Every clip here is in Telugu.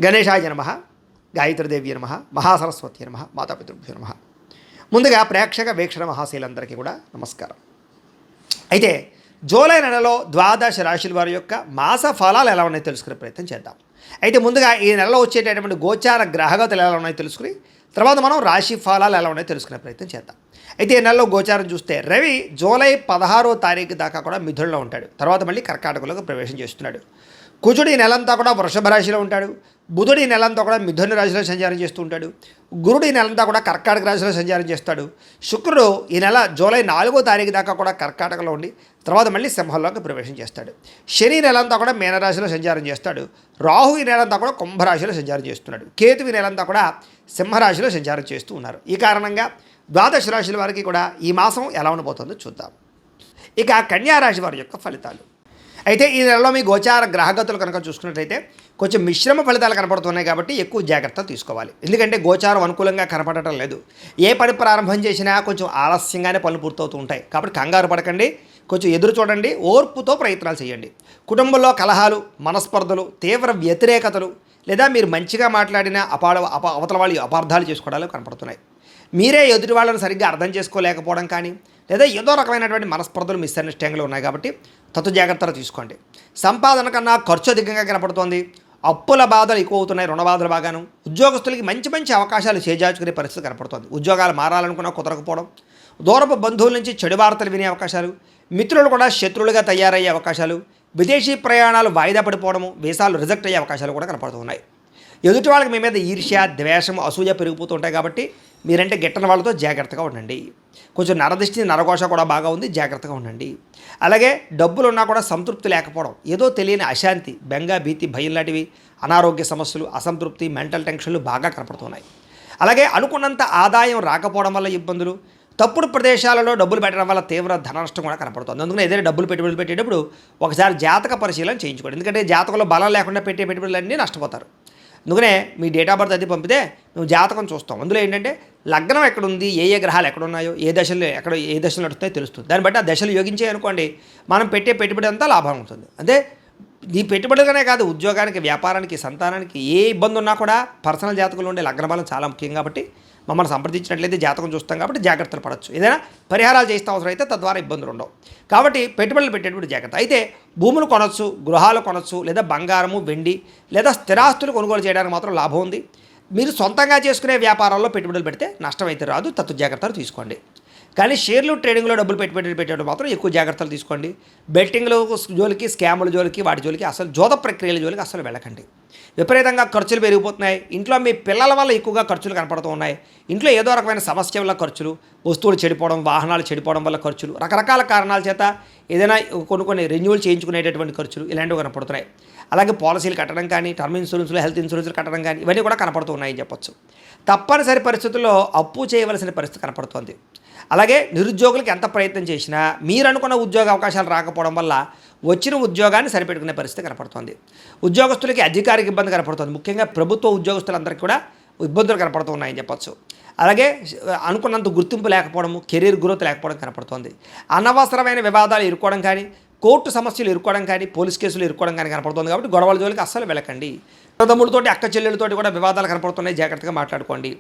గణేశాయ నమః, గాయత్రీదేవి నమః, మహాసరస్వతి నమః, మాతాపితృభ్యో నమః. ముందుగా ప్రేక్షక వీక్షణ మహాశీలందరికీ కూడా నమస్కారం. అయితే జూలై నెలలో ద్వాదశ రాశుల వారి యొక్క మాస ఫలాలు ఎలా ఉన్నాయో తెలుసుకునే ప్రయత్నం చేద్దాం. అయితే ముందుగా ఈ నెలలో వచ్చేటటువంటి గోచార గ్రహగతులు ఎలా ఉన్నాయో తెలుసుకుని తర్వాత మనం రాశి ఫలాలు ఎలా ఉన్నాయో తెలుసుకునే ప్రయత్నం చేద్దాం. అయితే ఈ నెలలో గోచారం చూస్తే రవి జూలై 16వ తారీఖు దాకా కూడా మిథునంలో ఉంటాడు. తర్వాత మళ్ళీ కర్కాటకంలోకి ప్రవేశం చేస్తున్నాడు. కుజుడు ఈ నెలంతా కూడా వృషభ రాశిలో ఉంటాడు. బుధుడు ఈ నెలంతా కూడా మిథున రాశిలో సంచారం చేస్తూ ఉంటాడు. గురుడు ఈ నెలంతా కూడా కర్కాటక రాశిలో సంచారం చేస్తాడు. శుక్రుడు ఈ నెల జూలై 4వ తారీఖు దాకా కూడా కర్కాటకలో ఉండి తర్వాత మళ్ళీ సింహంలోకి ప్రవేశం చేస్తాడు. శని నెలంతా కూడా మీనరాశిలో సంచారం చేస్తాడు. రాహు ఈ నెలంతా కూడా కుంభరాశిలో సంచారం చేస్తున్నాడు. కేతు ఈ నెలంతా కూడా సింహరాశిలో సంచారం చేస్తూ ఉన్నారు. ఈ కారణంగా ద్వాదశ రాశుల వారికి కూడా ఈ మాసం ఎలా ఉండబోతుందో చూద్దాం. ఇక కన్యా రాశి వారి యొక్క ఫలితాలు. అయితే ఈ నెలలో మీ గోచార గ్రహగతులు కనుక చూసుకున్నట్లయితే కొంచెం మిశ్రమ ఫలితాలు కనపడుతున్నాయి కాబట్టి ఎక్కువ జాగ్రత్తలు తీసుకోవాలి. ఎందుకంటే గోచారం అనుకూలంగా కనపడటం లేదు. ఏ పని ప్రారంభం చేసినా కొంచెం ఆలస్యంగానే పనులు పూర్తవుతూ ఉంటాయి. కాబట్టి కంగారు పడకండి, కొంచెం ఎదురు చూడండి, ఓర్పుతో ప్రయత్నాలు చేయండి. కుటుంబంలో కలహాలు, మనస్పర్ధలు, తీవ్ర వ్యతిరేకతలు లేదా మీరు మంచిగా మాట్లాడిన అవతల వాళ్ళు అపార్థాలు చేసుకోవడాలు కనపడుతున్నాయి. మీరే ఎదుటి వాళ్ళని సరిగ్గా అర్థం చేసుకోలేకపోవడం కానీ లేదా ఏదో రకమైనటువంటి మనస్పర్ధలు మిస్అండర్స్టాండింగ్లు ఉన్నాయి కాబట్టి జాగ్రత్తలు తీసుకోండి. సంపాదన కన్నా ఖర్చు అధికంగా కనపడుతోంది. అప్పుల బాధలు ఎక్కువ అవుతున్నాయి, రుణ బాధలు బాగాను. ఉద్యోగస్తులకి మంచి మంచి అవకాశాలు చేజార్చుకునే పరిస్థితి కనపడుతుంది. ఉద్యోగాలు మారాలనుకున్నా కుదరకపోవడం, దూరపు బంధువుల నుంచి చెడు వార్తలు వినే అవకాశాలు, మిత్రులు కూడా శత్రువులుగా తయారయ్యే అవకాశాలు, విదేశీ ప్రయాణాలు వాయిదా పడిపోవడము, వీసాలు రిజెక్ట్ అయ్యే అవకాశాలు కూడా కనపడుతున్నాయి. ఎదుటి వాళ్ళకి మీ మీద ఈర్ష్య, ద్వేషం, అసూయ పెరిగిపోతూ ఉంటాయి కాబట్టి మీరంటే గిట్టని వాళ్ళతో జాగ్రత్తగా ఉండండి. కొంచెం నరదృష్టి, నరఘోష కూడా బాగా ఉంది, జాగ్రత్తగా ఉండండి. అలాగే డబ్బులు ఉన్నా కూడా సంతృప్తి లేకపోవడం, ఏదో తెలియని అశాంతి, బెంగ, భీతి, భయం లాంటివి, అనారోగ్య సమస్యలు, అసంతృప్తి, మెంటల్ టెన్షన్లు బాగా కనపడుతున్నాయి. అలాగే అనుకున్నంత ఆదాయం రాకపోవడం వల్ల ఇబ్బందులు, తప్పుడు ప్రదేశాలలో డబ్బులు పెట్టడం వల్ల తీవ్ర ధన నష్టం కూడా కనపడుతుంది. అందుకని ఏదైనా డబ్బులు పెట్టుబడులు పెట్టేటప్పుడు ఒకసారి జాతక పరిశీలన చేయించుకోండి. ఎందుకంటే జాతకంలో బలం లేకుండా పెట్టే పెట్టుబడులన్నీ నష్టపోతారు. అందుకనే మీ డేట్ ఆఫ్ బర్త్ అది పంపితే నువ్వు జాతకం చూస్తాం. అందులో ఏంటంటే లగ్నం ఎక్కడుంది, ఏ గ్రహాలు ఎక్కడున్నాయో, ఏ దశలో నడుస్తాయో తెలుస్తుంది. దాన్ని బట్టి ఆ దశలు యోగించే అనుకోండి మనం పెట్టే పెట్టుబడి అంతా లాభం ఉంటుంది. అదే ఈ పెట్టుబడులనే కాదు, ఉద్యోగానికి, వ్యాపారానికి, సంతానానికి ఏ ఇబ్బంది ఉన్నా కూడా పర్సనల్ జాతకంలో ఉండే లగ్న బలం చాలా ముఖ్యం కాబట్టి మమ్మల్ని సంప్రదించినట్లయితే జాతకం చూస్తాం కాబట్టి జాగ్రత్తలు పడవచ్చు. ఏదైనా పరిహారాలు చేస్తే అవసరం అయితే తద్వారా ఇబ్బందులు ఉండవు. కాబట్టి పెట్టుబడులు పెట్టేటువంటి జాగ్రత్త. అయితే భూములు కొనవచ్చు, గృహాలు కొనవచ్చు, లేదా బంగారము, వెండి లేదా స్థిరాస్తులు కొనుగోలు చేయడానికి మాత్రం లాభం ఉంది. మీరు సొంతంగా చేసుకునే వ్యాపారాల్లో పెట్టుబడులు పెడితే నష్టం అయితే రాదు, జాగ్రత్తలు తీసుకోండి. కానీ షేర్లు, ట్రేడింగ్లో డబ్బులు పెట్టేటప్పుడు మాత్రం ఎక్కువ జాగ్రత్తలు తీసుకోండి. బెట్టింగ్ల జోలికి, స్కాముల జోలికి, వాటి జోలికి, అసలు జోద ప్రక్రియల జోలికి అసలు వెళ్ళకండి. విపరీతంగా ఖర్చులు పెరిగిపోతున్నాయి. ఇంట్లో మీ పిల్లల వల్ల ఎక్కువగా ఖర్చులు కనపడుతూ ఉన్నాయి. ఇంట్లో ఏదో రకమైన సమస్య వల్ల ఖర్చులు, వస్తువులు చెడిపోవడం, వాహనాలు చెడిపోవడం వల్ల ఖర్చులు, రకరకాల కారణాల చేత ఏదైనా కొన్ని రెన్యూవల్ చేయించుకునేటటువంటి ఖర్చులు ఇలాంటివి కనపడుతున్నాయి. అలాగే పాలసీలు కట్టడం కానీ, టర్మ్ ఇన్సూరెన్స్లు, హెల్త్ ఇన్సూరెన్స్లు కట్టడం కానీ ఇవన్నీ కూడా కనపడుతూ ఉన్నాయని చెప్పొచ్చు. తప్పనిసరి పరిస్థితుల్లో అప్పు చేయవలసిన పరిస్థితి కనపడుతోంది. అలాగే నిరుద్యోగులకు ఎంత ప్రయత్నం చేసినా మీరు అనుకున్న ఉద్యోగ అవకాశాలు రాకపోవడం వల్ల వచ్చిన ఉద్యోగాన్ని సరిపెట్టుకునే పరిస్థితి కనపడుతోంది. ఉద్యోగస్తులకి అధికారికి ఇబ్బంది కనపడుతుంది. ముఖ్యంగా ప్రభుత్వ ఉద్యోగస్తులందరికీ కూడా ఇబ్బందులు కనపడుతూ ఉన్నాయని చెప్పచ్చు. అలాగే అనుకున్నంత గుర్తింపు లేకపోవడము, కెరీర్ గ్రోత్ లేకపోవడం కనపడుతోంది. అనవసరమైన వివాదాలు ఇరుక్కోవడం కానీ, కోర్టు సమస్యలు ఇరుక్కోవడం కానీ, పోలీస్ కేసులు ఇరుక్కోవడం కానీ కనపడుతుంది. కాబట్టి గొడవల జోలికి అస్సలు వెళ్ళకండి. తమ్ముడితోటి, అక్క చెల్లెలతోటి కూడా వివాదాలు కనపడుతున్నాయి, జాగ్రత్తగా మాట్లాడుకోండి.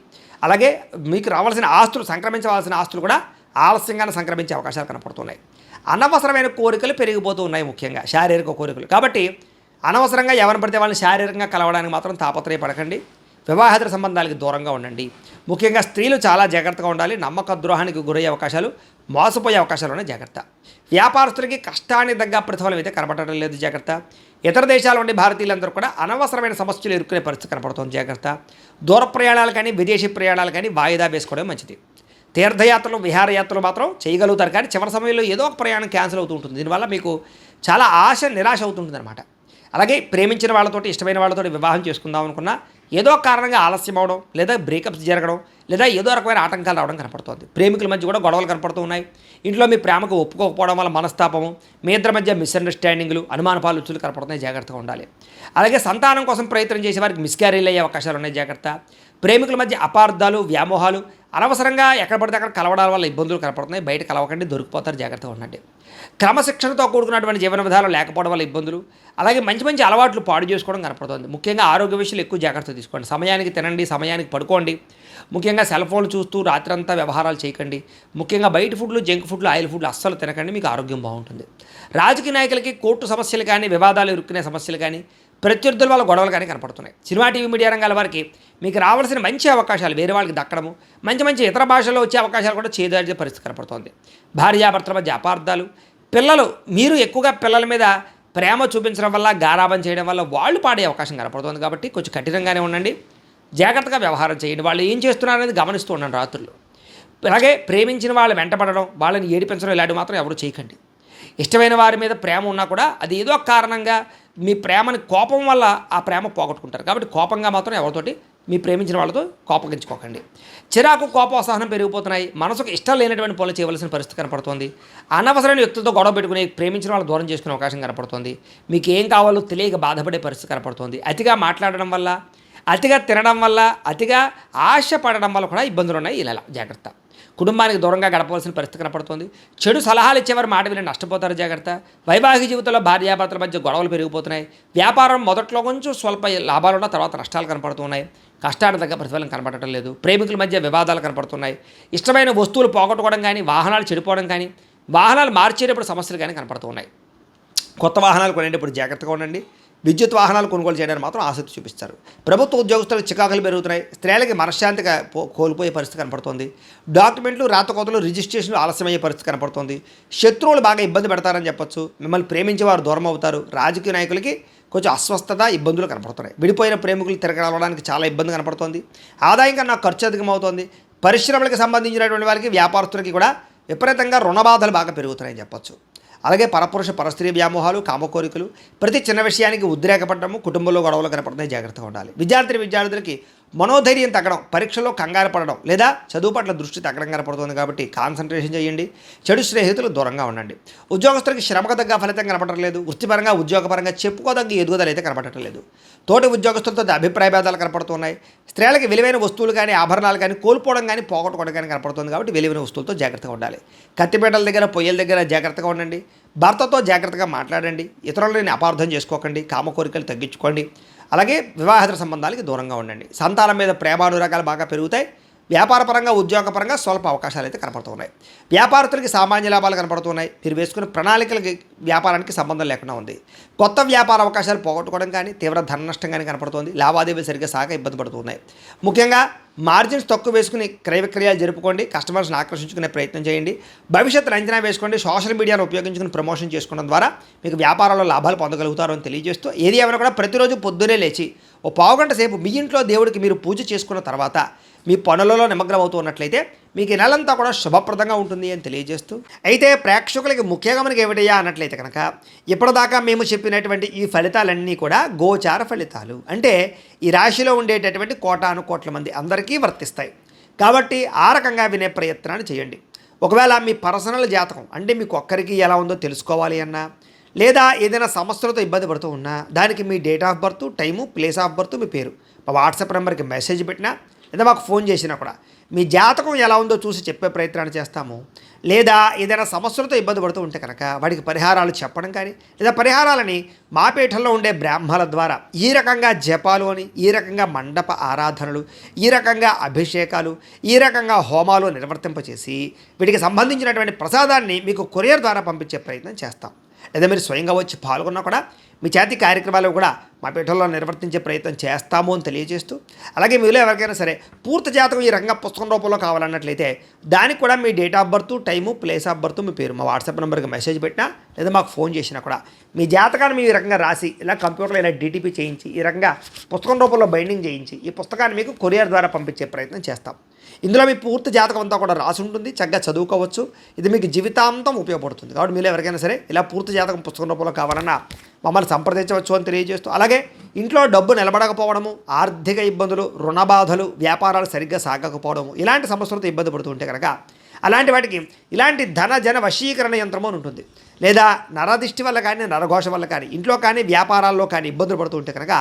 అలాగే మీకు రావాల్సిన ఆస్తులు, సంక్రమించవలసిన ఆస్తులు కూడా ఆలస్యంగానే సంక్రమించే అవకాశాలు కనపడుతున్నాయి. అనవసరమైన కోరికలు పెరిగిపోతూ ఉన్నాయి, ముఖ్యంగా శారీరక కోరికలు. కాబట్టి అనవసరంగా ఎవరిని పడితే వాళ్ళని శారీరకంగా కలవడానికి మాత్రం తాపత్రయపడకండి. వివాహేతర సంబంధాలకి దూరంగా ఉండండి. ముఖ్యంగా స్త్రీలు చాలా జాగ్రత్తగా ఉండాలి. నమ్మక ద్రోహానికి గురయ్యే అవకాశాలు, మోసపోయే అవకాశాలు ఉన్నాయి, జాగ్రత్త. వ్యాపారస్తులకి కష్టానికి తగ్గ ప్రతిఫలం అయితే కనపడటం లేదు, జాగ్రత్త. ఇతర దేశాల నుండి భారతీయులందరూ కూడా అనవసరమైన సమస్యలు ఎదుర్కొనే పరిస్థితి కనపడుతుంది, జాగ్రత్త. దూర ప్రయాణాలు కానీ, విదేశీ ప్రయాణాలు కానీ వాయిదా వేసుకోవడం మంచిది. తీర్థయాత్రలు, విహారయాత్రలు మాత్రం చేయగలుగుతారు, కానీ చివరి సమయంలో ఏదో ఒక ప్రయాణం క్యాన్సిల్ అవుతూ ఉంటుంది. దీనివల్ల మీకు చాలా నిరాశ అవుతుంటుంది అనమాట. అలాగే ప్రేమించిన వాళ్ళతోటి, ఇష్టమైన వాళ్ళతో వివాహం చేసుకుందాం అనుకున్నా ఏదో కారణంగా ఆలస్యం అవడం, లేదా బ్రేకప్స్ జరగడం, లేదా ఏదో రకమైన ఆటంకాలు రావడం కనపడుతుంది. ప్రేమికుల మధ్య కూడా గొడవలు కనపడుతూ ఉన్నాయి. ఇంట్లో మీ ప్రేమకు ఒప్పుకోకపోవడం వల్ల మనస్తాపము, మీ ఇద్దరి మధ్య మిస్అండర్స్టాండింగ్లు, అనుమానపాలు రుచులు కనపడుతున్నాయి, జాగ్రత్తగా ఉండాలి. అలాగే సంతానం కోసం ప్రయత్నం చేసే వారికి మిస్క్యారీలు అయ్యే అవకాశాలు ఉన్నాయి, జాగ్రత్త. ప్రేమికుల మధ్య అపార్థాలు, వ్యామోహాలు, అనవసరంగా ఎక్కడ పడితే అక్కడ కలవడాల వల్ల ఇబ్బందులు కనపడుతున్నాయి. బయట కలవకండి, దొరికిపోతారు, జాగ్రత్తగా ఉండండి. క్రమశిక్షణతో కూడుకున్నటువంటి జీవన విధానం లేకపోవడం వల్ల ఇబ్బందులు, అలాగే మంచి మంచి అలవాట్లు పాడు చేసుకోవడం కనపడుతుంది. ముఖ్యంగా ఆరోగ్య విషయాలు ఎక్కువ జాగ్రత్త తీసుకోండి. సమయానికి తినండి, సమయానికి పడుకోండి. ముఖ్యంగా సెల్ ఫోన్లు చూస్తూ రాత్రంతా వ్యవహారాలు చేయకండి. ముఖ్యంగా బయట ఫుడ్లు, జంక్ ఫుడ్లు, ఆయిల్ ఫుడ్లు అస్సలు తినకండి, మీకు ఆరోగ్యం బాగుంటుంది. రాజకీయ నాయకులకి కోర్టు సమస్యలు కానీ, వివాదాలు ఇరుక్కునే సమస్యలు కానీ, ప్రత్యర్థుల వల్ల గొడవలు కానీ కనపడుతున్నాయి. సినిమా, టీవీ, మీడియా రంగాల వారికి మీకు రావాల్సిన మంచి అవకాశాలు వేరే వాళ్ళకి దక్కడము, మంచి మంచి ఇతర భాషల్లో వచ్చే అవకాశాలు కూడా చేదార్చే పరిస్థితి కనపడుతోంది. భార్యాభర్తల మధ్య అపార్థాలు, పిల్లలు మీరు ఎక్కువగా పిల్లల మీద ప్రేమ చూపించడం వల్ల, గారాబం చేయడం వల్ల వాళ్ళు పాడే అవకాశం కనపడుతుంది. కాబట్టి కొంచెం కఠినంగానే ఉండండి, జాగ్రత్తగా వ్యవహారం చేయండి. వాళ్ళు ఏం చేస్తున్నారనేది గమనిస్తూ ఉండండి రాత్రులు. అలాగే ప్రేమించిన వాళ్ళు వెంటపడడం, వాళ్ళని ఏడిపించడం ఇలాంటివి మాత్రం ఎవరు చేయకండి. ఇష్టమైన వారి మీద ప్రేమ ఉన్నా కూడా అది ఏదో ఒక కారణంగా మీ ప్రేమని కోపం వల్ల ఆ ప్రేమ పోగొట్టుకుంటారు. కాబట్టి కోపంగా మాత్రం ఎవరితోటి మీ ప్రేమించిన వాళ్ళతో కోపగించుకోకండి. చిరాకు, కోపం, అసహనం పెరిగిపోతున్నాయి. మనసుకు ఇష్టం లేనటువంటి పనులు చేయవలసిన పరిస్థితి కనపడుతుంది. అనవసరమైన వ్యక్తులతో గొడవ పెట్టుకుని ప్రేమించిన వాళ్ళు దూరం చేసుకునే అవకాశం కనపడుతుంది. మీకు ఏం కావాలో తెలియక బాధపడే పరిస్థితి కనపడుతుంది. అతిగా మాట్లాడడం వల్ల, అతిగా తినడం వల్ల, అతిగా ఆశపడడం వల్ల కూడా ఇబ్బందులు ఉన్నాయి. ఇలా జాగ్రత్త. కుటుంబానికి దూరంగా గడపవలసిన పరిస్థితి కనపడుతుంది. చెడు సలహాలు ఇచ్చేవారు మాట విని నష్టపోతారు, జాగ్రత్త. వైవాహిక జీవితంలో భార్యాభర్తల మధ్య గొడవలు పెరిగిపోతున్నాయి. వ్యాపారం మొదట్లో కొంచెం స్వల్ప లాభాలున్న తర్వాత నష్టాలు కనపడుతున్నాయి. కష్టానికి తగ్గ ప్రతిఫలం కనపడటం లేదు. ప్రేమికుల మధ్య వివాదాలు కనపడుతున్నాయి. ఇష్టమైన వస్తువులు పోగొట్టుకోవడం కానీ, వాహనాలు చెడిపోవడం కానీ, వాహనాలు మార్చేటప్పుడు సమస్యలు కానీ కనపడుతున్నాయి. కొత్త వాహనాలు కొనేటప్పుడు జాగ్రత్తగా ఉండండి. విద్యుత్ వాహనాలు కొనుగోలు చేయడానికి మాత్రం ఆసక్తి చూపిస్తారు. ప్రభుత్వ ఉద్యోగస్తులకు చికాకులు పెరుగుతున్నాయి. స్త్రీలకి మనశ్శాంతిగా కోల్పోయే పరిస్థితి కనపడుతుంది. డాక్యుమెంట్లు, రాతకోతలు, రిజిస్ట్రేషన్లు ఆలస్యమయ్యే పరిస్థితి కనపడుతుంది. శత్రువులు బాగా ఇబ్బంది పెడతారని చెప్పొచ్చు. మిమ్మల్ని ప్రేమించే వారు దూరం అవుతారు. రాజకీయ నాయకులకి కొంచెం అస్వస్థత, ఇబ్బందులు కనపడుతున్నాయి. విడిపోయిన ప్రేమికులు తిరగడానికి చాలా ఇబ్బంది కనపడుతుంది. ఆదాయం కన్నా ఖర్చు అధికమవుతోంది. పరిశ్రమలకు సంబంధించినటువంటి వారికి, వ్యాపారస్తులకి కూడా విపరీతంగా రుణబాధలు బాగా పెరుగుతున్నాయని చెప్పొచ్చు. అలాగే పరపురుష పరస్త్రీ వ్యామోహాలు, కామకోరికలు, ప్రతి చిన్న విషయానికి ఉద్రేకపడము, కుటుంబంలో గొడవలు కనపడుతున్నాయి, జాగ్రత్తగా ఉండాలి. విద్యార్థులకి మనోధైర్యం తగ్గడం, పరీక్షలో కంగారు పడడం లేదా చదువు పట్ల దృష్టి తగ్గడం కనపడుతుంది. కాబట్టి కాన్సన్ట్రేషన్ చేయండి. చెడు స్నేహితులు దూరంగా ఉండండి. ఉద్యోగస్తులకి శ్రమకు తగ్గ ఫలితం కనపడటం లేదు. వృత్తిపరంగా, ఉద్యోగపరంగా చెప్పుకోదగ్గ ఎదుగుదల అయితే కనపడటం లేదు. తోటి ఉద్యోగస్తులతో అభిప్రాయ భేదాలు కనపడుతున్నాయి. స్త్రీలకి విలువైన వస్తువులు కానీ, ఆభరణాలు కానీ కోల్పోవడం కానీ, పోగొట్టుకోవడం కానీ కనపడుతుంది. కాబట్టి విలువైన వస్తువులతో జాగ్రత్తగా ఉండాలి. కత్తిపేటల దగ్గర, పొయ్యల దగ్గర జాగ్రత్తగా ఉండండి. భర్తతో జాగ్రత్తగా మాట్లాడండి. ఇతరులని అపార్థం చేసుకోకండి. కామకోరికలు తగ్గించుకోండి. అలాగే వివాహేతర సంబంధాలకి దూరంగా ఉండండి. సంతానం మీద ప్రేమానురాగాలు బాగా పెరుగుతాయి. వ్యాపారపరంగా, ఉద్యోగపరంగా స్వల్ప అవకాశాలు అయితే కనపడుతున్నాయి. వ్యాపారస్తులకి సామాన్య లాభాలు కనపడుతున్నాయి. మీరు వేసుకున్న ప్రణాళికలకి వ్యాపారానికి సంబంధం లేకుండా ఉంది. కొత్త వ్యాపార అవకాశాలు పోగొట్టుకోవడం కానీ, తీవ్ర ధన నష్టం కానీ కనపడుతుంది. లావాదేవీలు సరిగ్గా సాగ ఇబ్బంది పడుతున్నాయి. ముఖ్యంగా మార్జిన్స్ తక్కువ వేసుకుని క్రయ విక్రయాలు జరుపుకోండి. కస్టమర్స్ని ఆకర్షించుకునే ప్రయత్నం చేయండి. భవిష్యత్తును అంచనా వేసుకోండి. సోషల్ మీడియాను ఉపయోగించుకుని ప్రమోషన్ చేసుకోవడం ద్వారా మీకు వ్యాపారంలో లాభాలు పొందగలుగుతారు అని తెలియజేస్తూ, ఏది ఏమైనా కూడా ప్రతిరోజు పొద్దునే లేచి ఓ పావుగంట సేపు మీ ఇంట్లో దేవుడికి మీరు పూజ చేసుకున్న తర్వాత మీ పనులలో నిమగ్నం అవుతూ ఉన్నట్లయితే మీకు ఈ నెలంతా కూడా శుభప్రదంగా ఉంటుంది అని తెలియజేస్తూ, అయితే ప్రేక్షకులకి ముఖ్యంగా మనకి ఏమిటయ్యా అన్నట్లయితే కనుక, ఇప్పటిదాకా మేము చెప్పినటువంటి ఈ ఫలితాలన్నీ కూడా గోచార ఫలితాలు. అంటే ఈ రాశిలో ఉండేటటువంటి కోటాను కోట్ల మంది అందరికీ వర్తిస్తాయి. కాబట్టి ఆ రకంగా వినే ప్రయత్నాన్ని చేయండి. ఒకవేళ మీ పర్సనల్ జాతకం అంటే మీకు ఒక్కరికి ఎలా ఉందో తెలుసుకోవాలి అన్నా, లేదా ఏదైనా సమస్యలతో ఇబ్బంది పడుతూ ఉన్నా, దానికి మీ date of birth, time, place of birth, మీ పేరు మా వాట్సాప్ నెంబర్కి మెసేజ్ పెట్టినా లేదా మాకు ఫోన్ చేసినా కూడా మీ జాతకం ఎలా ఉందో చూసి చెప్పే ప్రయత్నాన్ని చేస్తాము. లేదా ఏదైనా సమస్యలతో ఇబ్బంది పడుతూ ఉంటే కనుక వాడికి పరిహారాలు చెప్పడం కానీ, లేదా పరిహారాలని మా పీఠంలో ఉండే బ్రాహ్మణుల ద్వారా ఈ రకంగా జపాలు అని, ఈ రకంగా మండప ఆరాధనలు, ఈ రకంగా అభిషేకాలు, ఈ రకంగా హోమాలు నిర్వర్తింపచేసి వీటికి సంబంధించినటువంటి ప్రసాదాన్ని మీకు కొరియర్ ద్వారా పంపించే ప్రయత్నం చేస్తాం. లేదా మీరు స్వయంగా వచ్చి పాల్గొన్నా కూడా మీ చేతి కార్యక్రమాలు కూడా మా పీఠంలో నిర్వర్తించే ప్రయత్నం చేస్తాము అని తెలియజేస్తూ, అలాగే మీలో ఎవరికైనా సరే పూర్తి జాతకం ఈ రకంగా పుస్తకం రూపంలో కావాలన్నట్లయితే దానికి కూడా మీ date of birth, time, place of birth, మీ పేరు మా వాట్సాప్ నెంబర్కి మెసేజ్ పెట్టినా లేదా మాకు ఫోన్ చేసినా కూడా మీ జాతకాన్ని మీ రకంగా రాసి ఇలా కంప్యూటర్లో ఇలా డీటీపీ చేయించి ఈ రకంగా పుస్తకం రూపంలో బైండింగ్ చేయించి ఈ పుస్తకాన్ని మీకు కొరియర్ ద్వారా పంపించే ప్రయత్నం చేస్తాం. ఇందులో మీ పూర్తి జాతకం అంతా కూడా రాసి ఉంటుంది. చక్కగా చదువుకోవచ్చు. ఇది మీకు జీవితాంతం ఉపయోగపడుతుంది. కాబట్టి మీరు ఎవరికైనా సరే ఇలా పూర్తి జాతకం పుస్తకం రూపంలో కావాలన్నా మమ్మల్ని సంప్రదించవచ్చు అని తెలియజేస్తూ, అలాగే ఇంట్లో డబ్బు నిలబడకపోవడము, ఆర్థిక ఇబ్బందులు, రుణబాధలు, వ్యాపారాలు సరిగ్గా సాగకపోవడము, ఇలాంటి సమస్యలతో ఇబ్బంది పడుతూ ఉంటే కనుక అలాంటి వాటికి ఇలాంటి ధన జన వశీకరణ యంత్రము అని ఉంటుంది. లేదా నరదిష్టి వల్ల కానీ నరఘోష వల్ల కానీ ఇంట్లో కానీ వ్యాపారాల్లో కానీ ఇబ్బందులు పడుతూ ఉంటే కనుక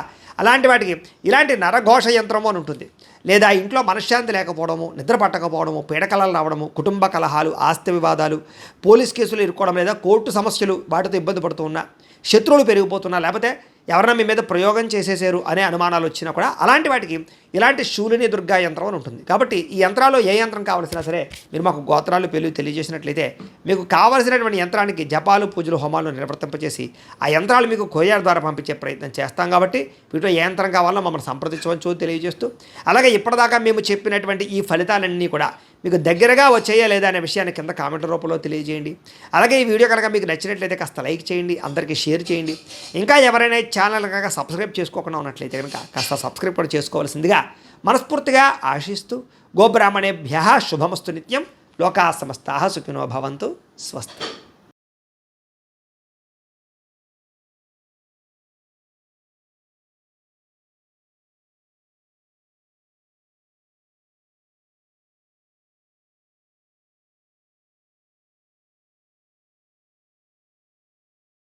అలాంటి వాటికి ఇలాంటి నరఘోష యంత్రము అని ఉంటుంది. లేదా ఇంట్లో మనశ్శాంతి లేకపోవడము, నిద్ర పట్టకపోవడము, పీడకలలు రావడము, కుటుంబ కలహాలు, ఆస్తి వివాదాలు, పోలీస్ కేసులు ఇరుక్కోవడం, లేదా కోర్టు సమస్యలు వాటితో ఇబ్బంది పడుతూ ఉన్నా, శత్రువులు పెరిగిపోతున్నా, లేకపోతే ఎవరన్నా మీ మీద ప్రయోగం చేసేసారు అనే అనుమానాలు వచ్చినా కూడా అలాంటి వాటికి ఇలాంటి శూలిని దుర్గా యంత్రం అని ఉంటుంది. కాబట్టి ఈ యంత్రాలు ఏ యంత్రం కావాల్సినా సరే మీరు మాకు గోత్రాలు పేర్లు తెలియజేసినట్లయితే మీకు కావలసినటువంటి యంత్రానికి జపాలు, పూజలు, హోమాలు నిర్వర్తింపచేసి ఆ యంత్రాలు మీకు కొరియర్ ద్వారా పంపించే ప్రయత్నం చేస్తాం. కాబట్టి వీటిలో ఏ యంత్రం కావాలో మమ్మల్ని సంప్రదించవచ్చు తెలియజేస్తూ, అలాగే ఇప్పటిదాకా మేము చెప్పినటువంటి ఈ ఫలితాలన్నీ కూడా మీకు దగ్గరగా వచ్చేయా లేదా అనే విషయాన్ని కింద కామెంట్ రూపంలో తెలియజేయండి. అలాగే ఈ వీడియో కనుక మీకు నచ్చినట్లయితే కాస్త లైక్ చేయండి, అందరికీ షేర్ చేయండి. ఇంకా ఎవరైనా ఛానల్ కనుక సబ్స్క్రైబ్ చేసుకోకుండా ఉన్నట్లయితే కనుక కాస్త సబ్స్క్రైబ్ కూడా చేసుకోవాల్సిందిగా మనస్ఫూర్తిగా ఆశిస్తూ, గోబ్రాహ్మణేభ్యః శుభమస్తు నిత్యం. లోకా సమస్తాః సుఖినో భవంతు. స్వస్తి.